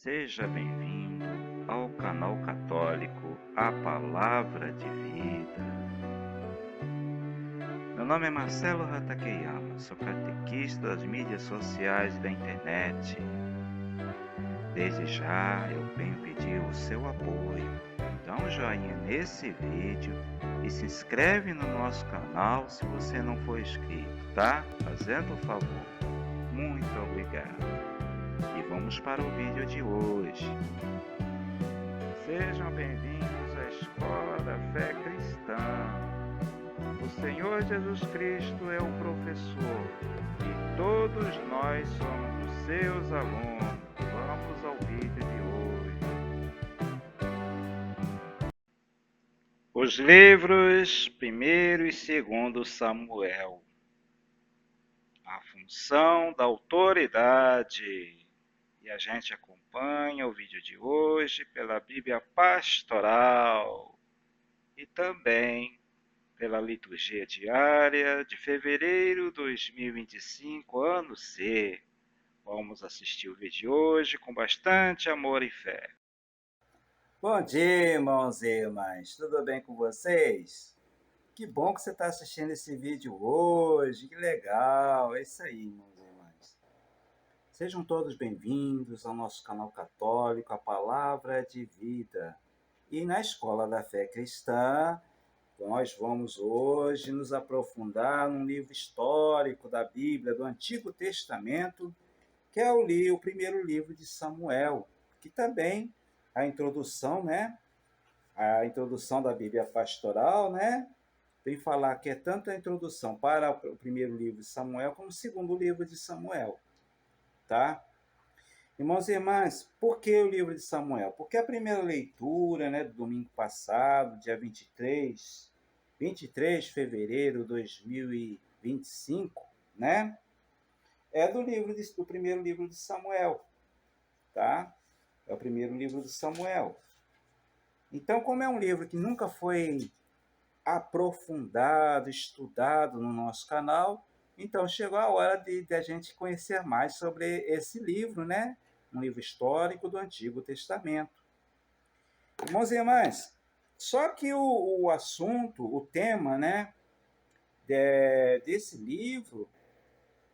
Seja bem-vindo ao canal católico A Palavra de Vida. Meu nome é Marcelo Hatakeyama, sou catequista das mídias sociais e da internet. Desde já eu venho pedir o seu apoio. Dá um joinha nesse vídeo e se inscreve no nosso canal se você não for inscrito, tá? Fazendo o favor. Muito obrigado. E vamos para o vídeo de hoje. Sejam bem-vindos à Escola da Fé Cristã. O Senhor Jesus Cristo é o professor e todos nós somos os seus alunos. Vamos ao vídeo de hoje. Os livros 1º e 2º Samuel. A função da autoridade. E a gente acompanha o vídeo de hoje pela Bíblia Pastoral e também pela liturgia diária de fevereiro de 2025, ano C. Vamos assistir o vídeo de hoje com bastante amor e fé. Bom dia, irmãos e irmãs. Tudo bem com vocês? Que bom que você está assistindo esse vídeo hoje. Que legal. É isso aí, irmãos e irmãs. Sejam todos bem-vindos ao nosso canal católico, A Palavra de Vida. E na Escola da Fé Cristã, nós vamos hoje nos aprofundar num livro histórico da Bíblia, do Antigo Testamento, que é o primeiro livro de Samuel, que também a introdução, né? A introdução da Bíblia Pastoral, né? Vem falar que é tanto a introdução para o primeiro livro de Samuel como o segundo livro de Samuel, tá? Irmãos e irmãs, por que o livro de Samuel? Porque a primeira leitura, né, do domingo passado, dia 23 de fevereiro de 2025, né? É do primeiro livro de Samuel, tá? É o primeiro livro de Samuel. Então, como é um livro que nunca foi aprofundado, estudado no nosso canal, então chegou a hora de a gente conhecer mais sobre esse livro, né? Um livro histórico do Antigo Testamento. Irmãos e irmãs, só que o assunto, o tema, né, desse livro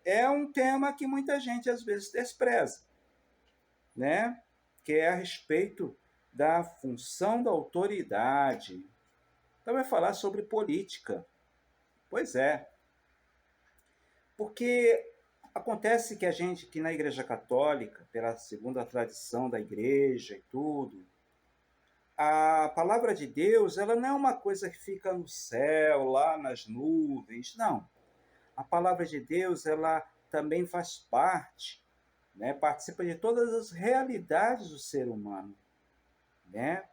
é um tema que muita gente às vezes despreza, né? Que é a respeito da função da autoridade. Então vai falar sobre política. Pois é. Porque acontece que a gente, que na Igreja Católica, pela segunda tradição da Igreja e tudo, a palavra de Deus, ela não é uma coisa que fica no céu, lá nas nuvens, não. A palavra de Deus, ela também faz parte, né? Participa de todas as realidades do ser humano, né?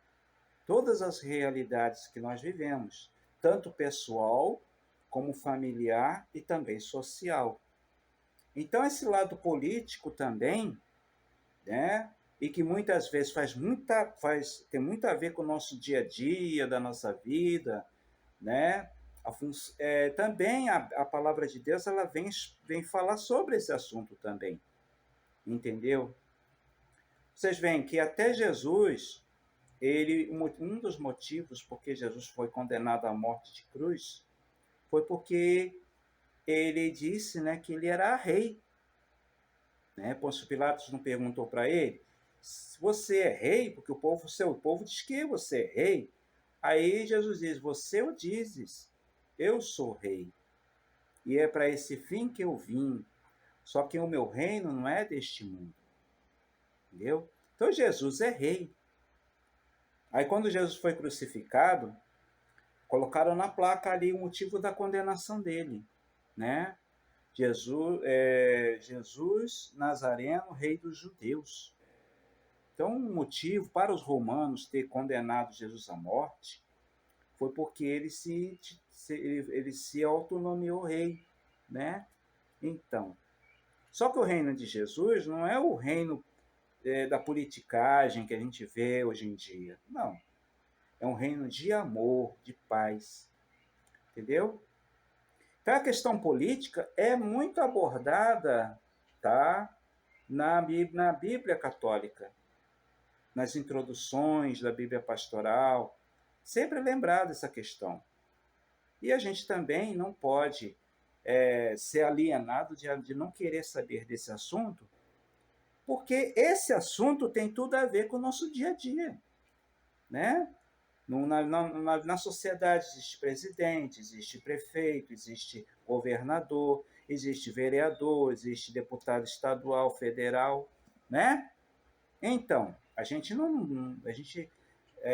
Todas as realidades que nós vivemos, tanto pessoal, como familiar e também social. Então, esse lado político também, né, e que muitas vezes tem muito a ver com o nosso dia a dia, da nossa vida, né? Também a palavra de Deus ela vem falar sobre esse assunto também, entendeu? Vocês veem que até Jesus, um dos motivos porque Jesus foi condenado à morte de cruz foi porque ele disse, né, que ele era rei. Né? Pôncio Pilatos não perguntou para ele, se você é rei, porque o seu povo diz que você é rei. Aí Jesus diz, você o dizes, eu sou rei. E é para esse fim que eu vim. Só que o meu reino não é deste mundo. Entendeu? Então Jesus é rei. Aí quando Jesus foi crucificado, colocaram na placa ali o motivo da condenação dele, né? Jesus Nazareno, rei dos judeus. Então, o motivo para os romanos ter condenado Jesus à morte foi porque ele se autonomeou rei, né? Então, só que o reino de Jesus não é o reino da politicagem que a gente vê hoje em dia. Não. É um reino de amor, de paz. Entendeu? Então, a questão política é muito abordada, tá, na Bíblia Católica. nas introduções da Bíblia Pastoral, sempre lembrar dessa questão. E a gente também não pode ser alienado de não querer saber desse assunto, porque esse assunto tem tudo a ver com o nosso dia a dia, né? Na sociedade existe presidente, existe prefeito, existe governador, existe vereador, existe deputado estadual, federal, né? Então, a gente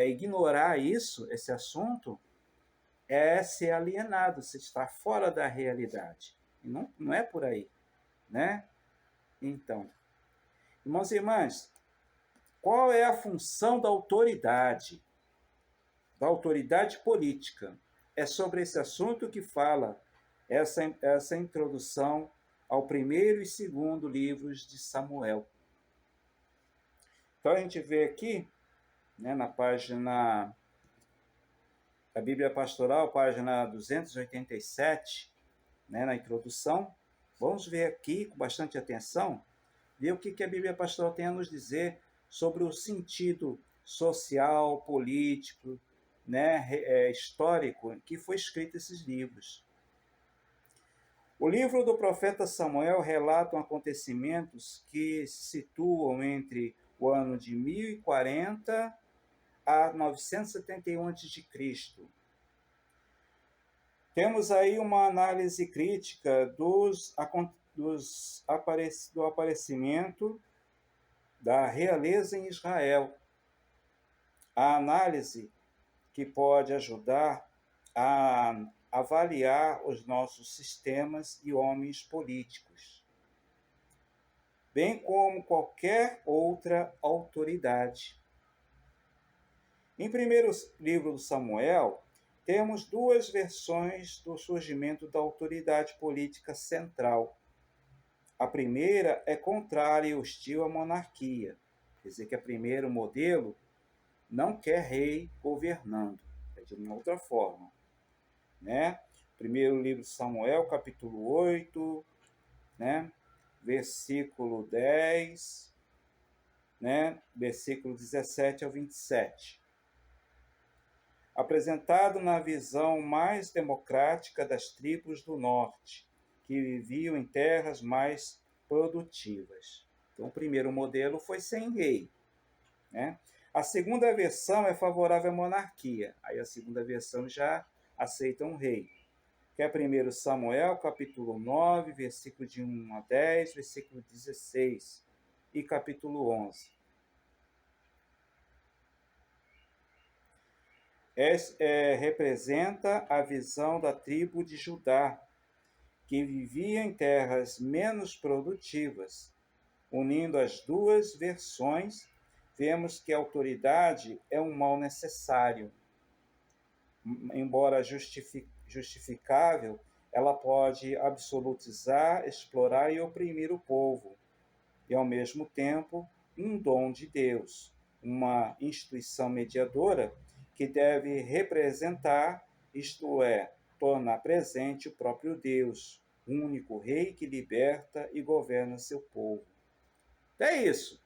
ignorar isso, esse assunto, é ser alienado, se estar fora da realidade. E não é por aí, né? Então, irmãos e irmãs, qual é a função da autoridade? Da autoridade política. É sobre esse assunto que fala essa introdução ao primeiro e segundo livros de Samuel. Então a gente vê aqui, né, na página da Bíblia Pastoral, página 287, né, na introdução. Vamos ver aqui com bastante atenção, ver o que a Bíblia Pastoral tem a nos dizer sobre o sentido social, político, né, histórico em que foi escrito esses livros. O livro do profeta Samuel relata acontecimentos que se situam entre o ano de 1040 a 971 a.C. Temos aí uma análise crítica do aparecimento da realeza em Israel. A análise que pode ajudar a avaliar os nossos sistemas e homens políticos, bem como qualquer outra autoridade. Em primeiro livro do Samuel, temos duas versões do surgimento da autoridade política central. A primeira é contrária e hostil à monarquia, quer dizer que o primeiro modelo não quer rei governando, é de uma outra forma, né? Primeiro livro de Samuel, capítulo 8, né? Versículo 10, né? Versículo 17 ao 27. Apresentado na visão mais democrática das tribos do norte, que viviam em terras mais produtivas. Então, o primeiro modelo foi sem rei, né? A segunda versão é favorável à monarquia. Aí a segunda versão já aceita um rei. Que é 1 Samuel, capítulo 9, versículo de 1 a 10, versículo 16 e capítulo 11. Representa a visão da tribo de Judá, que vivia em terras menos produtivas. Unindo as duas versões, vemos que a autoridade é um mal necessário. Embora justificável, ela pode absolutizar, explorar e oprimir o povo. E, ao mesmo tempo, um dom de Deus, uma instituição mediadora que deve representar, isto é, tornar presente o próprio Deus, único Rei que liberta e governa seu povo. É isso.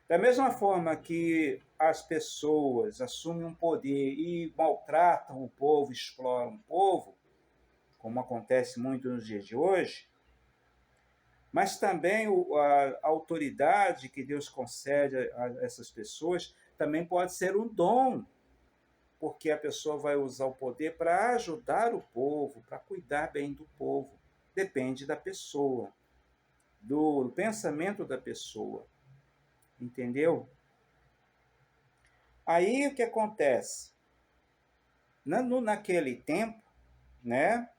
Da mesma forma que as pessoas assumem um poder e maltratam o povo, exploram o povo, como acontece muito nos dias de hoje, mas também a autoridade que Deus concede a essas pessoas também pode ser um dom, porque a pessoa vai usar o poder para ajudar o povo, para cuidar bem do povo. Depende da pessoa, do pensamento da pessoa. Entendeu? Aí o que acontece? Naquele tempo, né,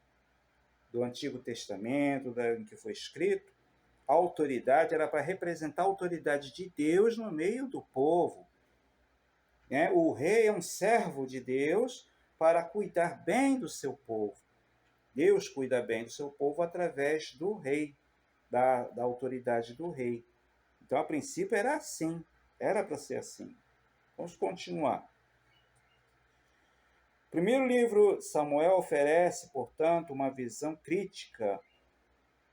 do Antigo Testamento, em que foi escrito, a autoridade era para representar a autoridade de Deus no meio do povo. Né? O rei é um servo de Deus para cuidar bem do seu povo. Deus cuida bem do seu povo através do rei, da autoridade do rei. Então, a princípio, era assim. Era para ser assim. Vamos continuar. O primeiro livro, Samuel, oferece, portanto, uma visão crítica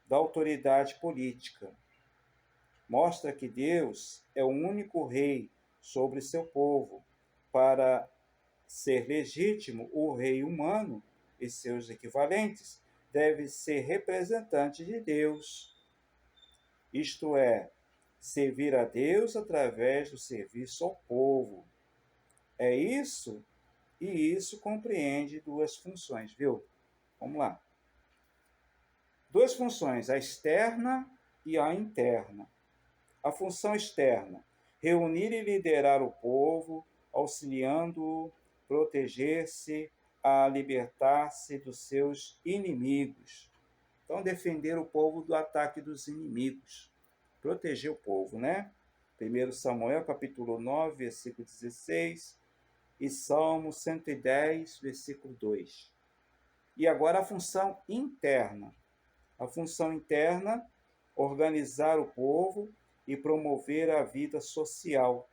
da autoridade política. mostra que Deus é o único rei sobre seu povo. Para ser legítimo, o rei humano e seus equivalentes deve ser representante de Deus, isto é, servir a Deus através do serviço ao povo. É isso, e isso compreende duas funções, viu? Vamos lá. Duas funções, a externa e a interna. A função externa, reunir e liderar o povo, auxiliando-o, proteger-se, a libertar-se dos seus inimigos. Então, defender o povo do ataque dos inimigos. Proteger o povo, né? 1 Samuel, capítulo 9, versículo 16, e Salmo 110, versículo 2. E agora a função interna. A função interna, organizar o povo e promover a vida social,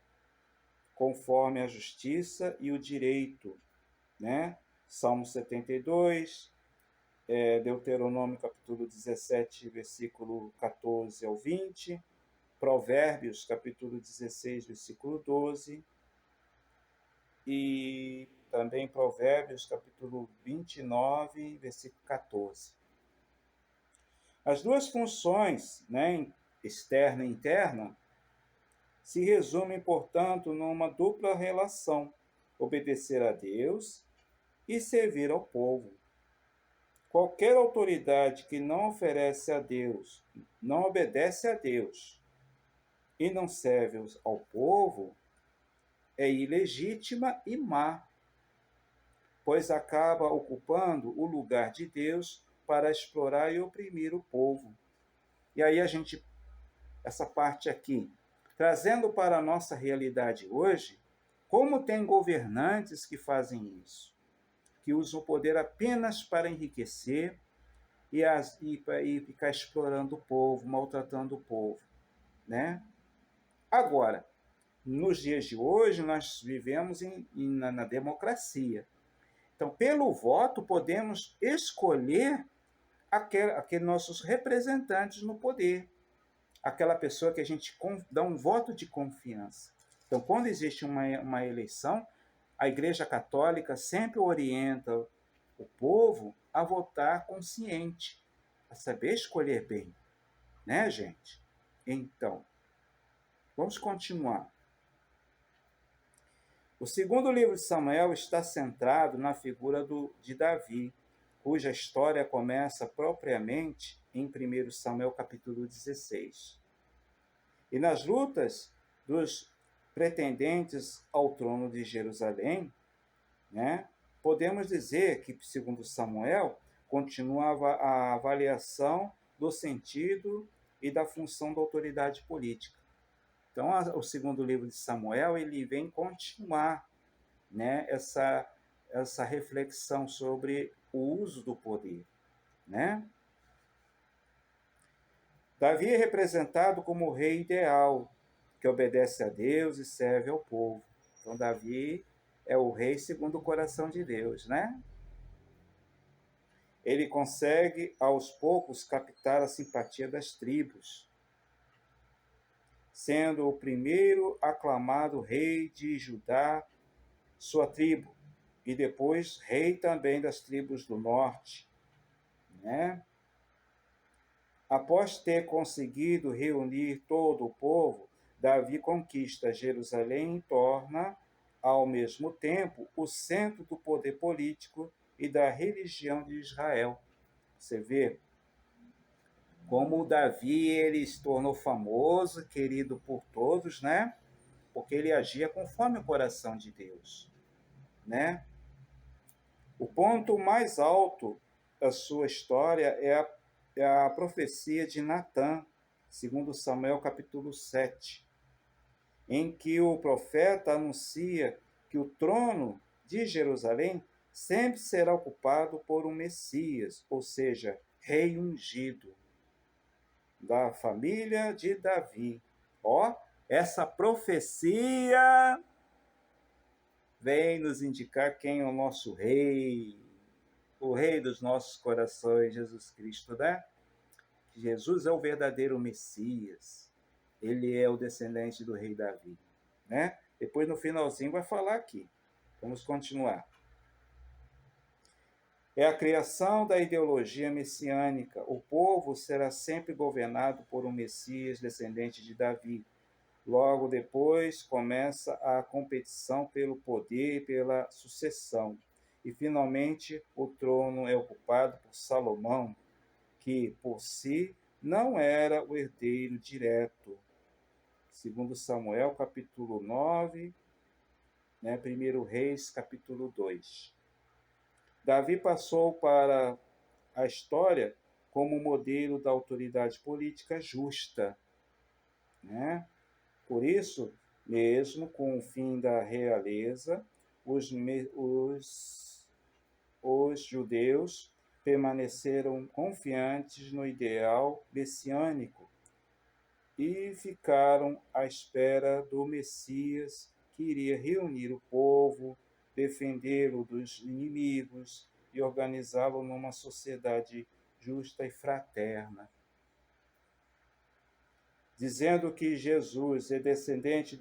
conforme a justiça e o direito, né? Salmo 72, Deuteronômio capítulo 17, versículo 14 ao 20, Provérbios capítulo 16, versículo 12, e também Provérbios capítulo 29, versículo 14. As duas funções, né, externa e interna, se resumem, portanto, numa dupla relação: obedecer a Deus e servir ao povo. Qualquer autoridade que não oferece a Deus, não obedece a Deus e não serve ao povo, é ilegítima e má, pois acaba ocupando o lugar de Deus para explorar e oprimir o povo. E aí essa parte aqui, trazendo para a nossa realidade hoje, como tem governantes que fazem isso, que usam o poder apenas para enriquecer e ficar explorando o povo, maltratando o povo, né? Agora, nos dias de hoje, nós vivemos na democracia. Então, pelo voto, podemos escolher aqueles nossos representantes no poder, aquela pessoa que a gente dá um voto de confiança. Então, quando existe uma eleição, a Igreja Católica sempre orienta o povo a votar consciente, a saber escolher bem, né, gente? Então, vamos continuar. O segundo livro de Samuel está centrado na figura de Davi, cuja história começa propriamente em 1 Samuel capítulo 16. E nas lutas dos pretendentes ao trono de Jerusalém, né, podemos dizer que, segundo Samuel, continuava a avaliação do sentido e da função da autoridade política. Então, o segundo livro de Samuel, ele vem continuar, né, essa reflexão sobre o uso do poder, né? Davi é representado como o rei ideal, que obedece a Deus e serve ao povo. Então, Davi é o rei segundo o coração de Deus, né? Ele consegue, aos poucos, captar a simpatia das tribos, sendo o primeiro aclamado rei de Judá, sua tribo, e depois rei também das tribos do norte, né? Após ter conseguido reunir todo o povo, Davi conquista Jerusalém e torna, ao mesmo tempo, o centro do poder político e da religião de Israel. Você vê como Davi ele se tornou famoso, querido por todos, né? Porque ele agia conforme o coração de Deus, né? O ponto mais alto da sua história é a profecia de Natã, segundo Samuel capítulo 7, em que o profeta anuncia que o trono de Jerusalém sempre será ocupado por um Messias, ou seja, rei ungido, da família de Davi. Ó, essa profecia vem nos indicar quem é o nosso rei, o rei dos nossos corações, Jesus Cristo, né? Jesus é o verdadeiro Messias. ele é o descendente do rei Davi, né? Depois, no finalzinho, vai falar aqui. Vamos continuar. É a criação da ideologia messiânica. O povo será sempre governado por um Messias descendente de Davi. Logo depois começa a competição pelo poder e pela sucessão. E finalmente o trono é ocupado por Salomão, que por si não era o herdeiro direto. Segundo Samuel, capítulo 9, né, 1 Reis, capítulo 2. Davi passou para a história como modelo da autoridade política justa, né? Por isso, mesmo com o fim da realeza, os judeus permaneceram confiantes no ideal messiânico e ficaram à espera do Messias que iria reunir o povo, defendê-lo dos inimigos e organizá-lo numa sociedade justa e fraterna. Dizendo que Jesus é descendente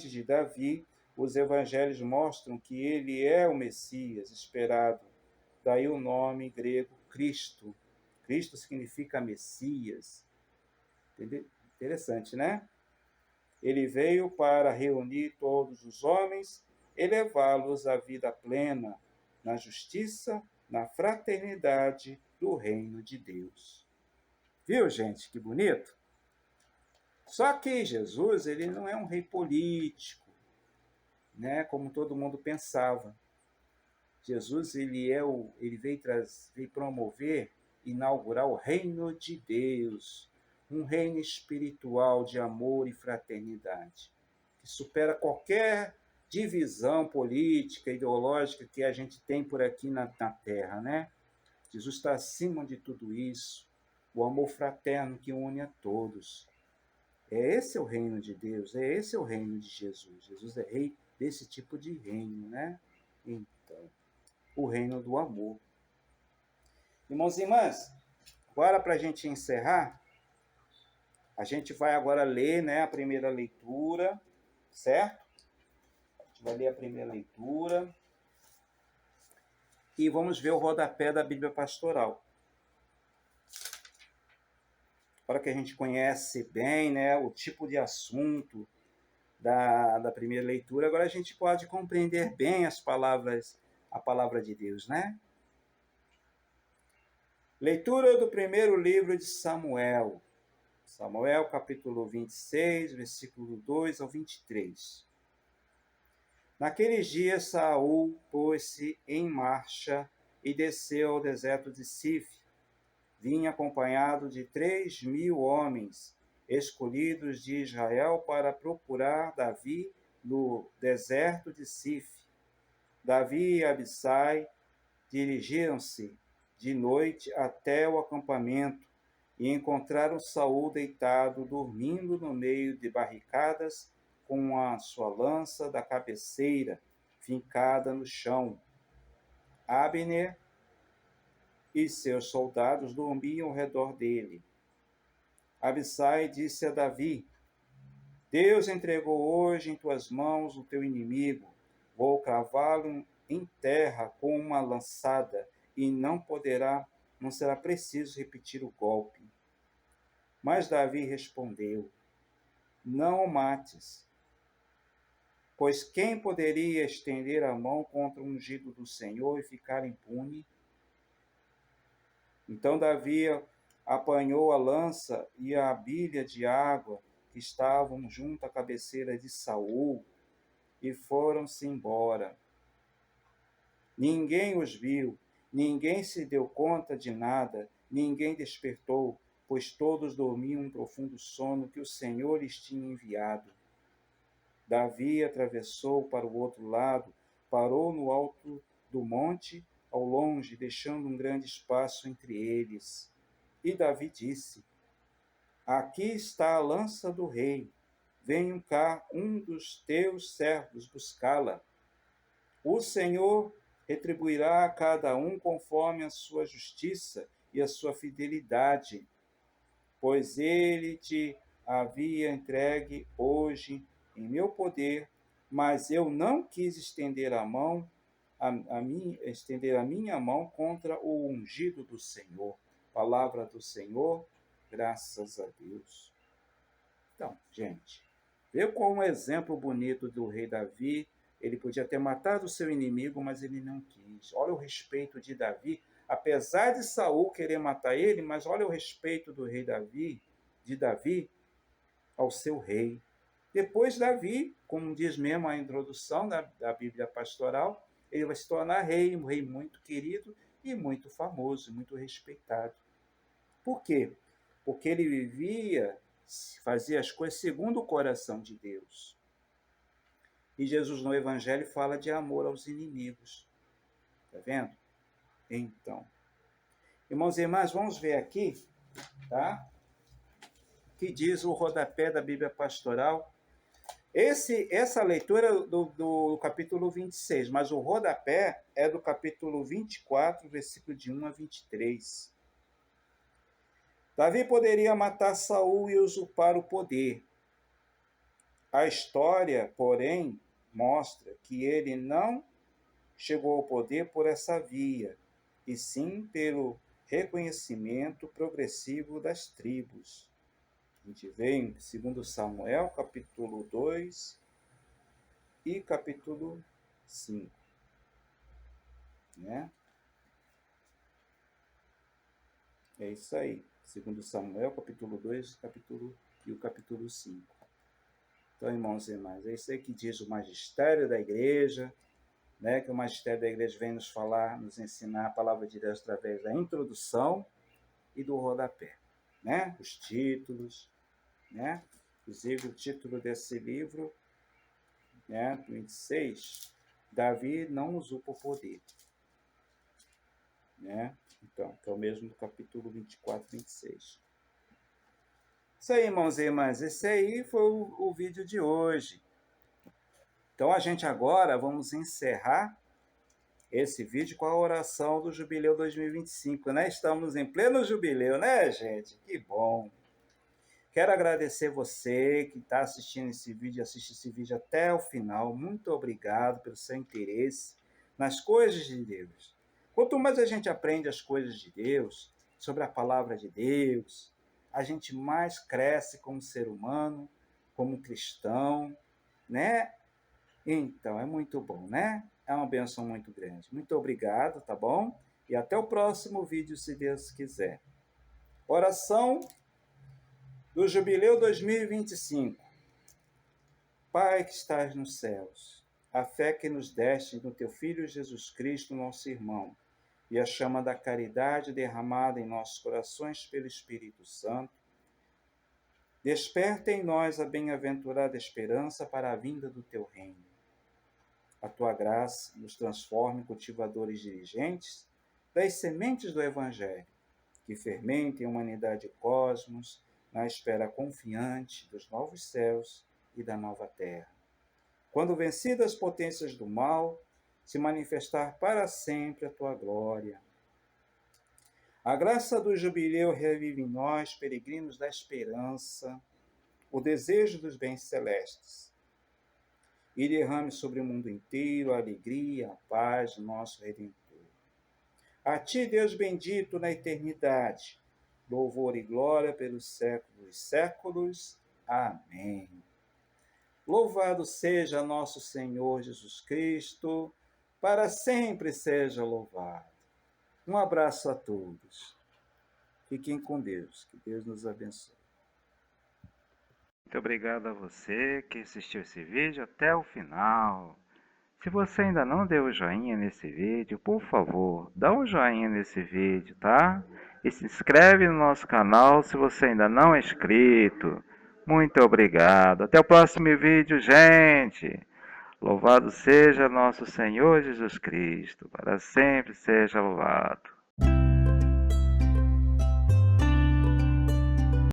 de Davi, os evangelhos mostram que ele é o Messias esperado. Daí o nome grego Cristo. Cristo significa Messias. Interessante, né? Ele veio para reunir todos os homens e levá-los à vida plena, na justiça, na fraternidade do reino de Deus. Viu, gente, que bonito? Só que Jesus, ele não é um rei político, né, como todo mundo pensava. Jesus, ele veio promover, inaugurar o reino de Deus, um reino espiritual de amor e fraternidade, que supera qualquer divisão política, ideológica que a gente tem por aqui na Terra, né? Jesus está acima de tudo isso, o amor fraterno que une a todos. Esse é o reino de Deus, esse é o reino de Jesus. Jesus é rei desse tipo de reino, né? Então, o reino do amor. Irmãos e irmãs, agora para a gente encerrar, a gente vai agora ler, né, a primeira leitura, certo? A gente vai ler a primeira leitura e vamos ver o rodapé da Bíblia Pastoral. Para que a gente conhece bem, né, o tipo de assunto da primeira leitura, agora a gente pode compreender bem a palavra de Deus, né? Leitura do primeiro livro de Samuel. Samuel, capítulo 26, versículo 2 ao 23. Naqueles dias, Saul pôs-se em marcha e desceu ao deserto de Sif. Vinha acompanhado de 3.000 homens, escolhidos de Israel para procurar Davi no deserto de Sif. Davi e Abissai dirigiram-se de noite até o acampamento e encontraram Saul deitado, dormindo no meio de barricadas, com a sua lança da cabeceira fincada no chão. Abner e seus soldados dormiam ao redor dele. Abissai disse a Davi: Deus entregou hoje em tuas mãos o teu inimigo. Vou cravá-lo em terra com uma lançada, e não será preciso repetir o golpe. Mas Davi respondeu: Não o mates, pois quem poderia estender a mão contra o ungido do Senhor e ficar impune? Então Davi apanhou a lança e a bilha de água que estavam junto à cabeceira de Saul e foram-se embora. Ninguém os viu, ninguém se deu conta de nada, ninguém despertou, pois todos dormiam um profundo sono que o Senhor lhes tinha enviado. Davi atravessou para o outro lado, parou no alto do monte, ao longe, deixando um grande espaço entre eles. E Davi disse: Aqui está a lança do rei. Venham cá um dos teus servos buscá-la. O Senhor retribuirá a cada um conforme a sua justiça e a sua fidelidade. pois ele te havia entregue hoje em meu poder, mas eu não quis estender a minha mão contra o ungido do Senhor. Palavra do Senhor, graças a Deus. Então, gente, vê como um exemplo bonito do rei Davi. Ele podia ter matado o seu inimigo, mas ele não quis. Olha o respeito de Davi, apesar de Saul querer matar ele, mas olha o respeito do rei Davi, de Davi ao seu rei. Depois Davi, como diz mesmo a introdução da Bíblia Pastoral, ele vai se tornar rei, um rei muito querido e muito famoso, muito respeitado. Por quê? Porque ele vivia, fazia as coisas segundo o coração de Deus. E Jesus no Evangelho fala de amor aos inimigos. Está vendo? Então, irmãos e irmãs, vamos ver aqui, tá? Que diz o rodapé da Bíblia Pastoral. Essa leitura é do capítulo 26, mas o rodapé é do capítulo 24, versículo de 1 a 23. Davi poderia matar Saul e usurpar o poder. A história, porém, mostra que ele não chegou ao poder por essa via, e sim pelo reconhecimento progressivo das tribos. A gente vê em 2 Samuel, capítulo 2 e capítulo 5. Né? É isso aí. 2 Samuel, capítulo 2 e o capítulo 5. Então, irmãos e irmãs, é isso aí que diz o magistério da igreja, né? Que o magistério da igreja vem nos falar, nos ensinar a palavra de Deus através da introdução e do rodapé. Né? Os títulos, né? Inclusive o título desse livro, né? 26, Davi não usurpa o poder. Né? Então, que é o mesmo do capítulo 24, 26. Isso aí, irmãos e irmãs, esse aí foi o vídeo de hoje. Então, a gente agora vamos encerrar esse vídeo com a oração do Jubileu 2025, né? Estamos em pleno jubileu, né, gente? Que bom! Quero agradecer você que está assistindo esse vídeo, assiste esse vídeo até o final. Muito obrigado pelo seu interesse nas coisas de Deus. Quanto mais a gente aprende as coisas de Deus, sobre a palavra de Deus, a gente mais cresce como ser humano, como cristão, né? Então, é muito bom, né? É uma bênção muito grande. Muito obrigado, tá bom? E até o próximo vídeo, se Deus quiser. Oração do Jubileu 2025. Pai que estás nos céus, a fé que nos deste no teu Filho Jesus Cristo, nosso irmão, e a chama da caridade derramada em nossos corações pelo Espírito Santo, desperta em nós a bem-aventurada esperança para a vinda do teu reino. A tua graça nos transforme em cultivadores diligentes das sementes do Evangelho, que fermentem a humanidade e cosmos na espera confiante dos novos céus e da nova terra. Quando vencidas as potências do mal, se manifestar para sempre a tua glória. A graça do jubileu revive em nós, peregrinos da esperança, o desejo dos bens celestes, e derrame sobre o mundo inteiro a alegria, a paz do nosso Redentor. A ti, Deus bendito na eternidade, louvor e glória pelos séculos dos séculos. Amém. Louvado seja nosso Senhor Jesus Cristo, para sempre seja louvado. Um abraço a todos. Fiquem com Deus. Que Deus nos abençoe. Muito obrigado a você que assistiu esse vídeo até o final. Se você ainda não deu o joinha nesse vídeo, por favor, dá um joinha nesse vídeo, tá? E se inscreve no nosso canal se você ainda não é inscrito. Muito obrigado. Até o próximo vídeo, gente. Louvado seja nosso Senhor Jesus Cristo, para sempre seja louvado.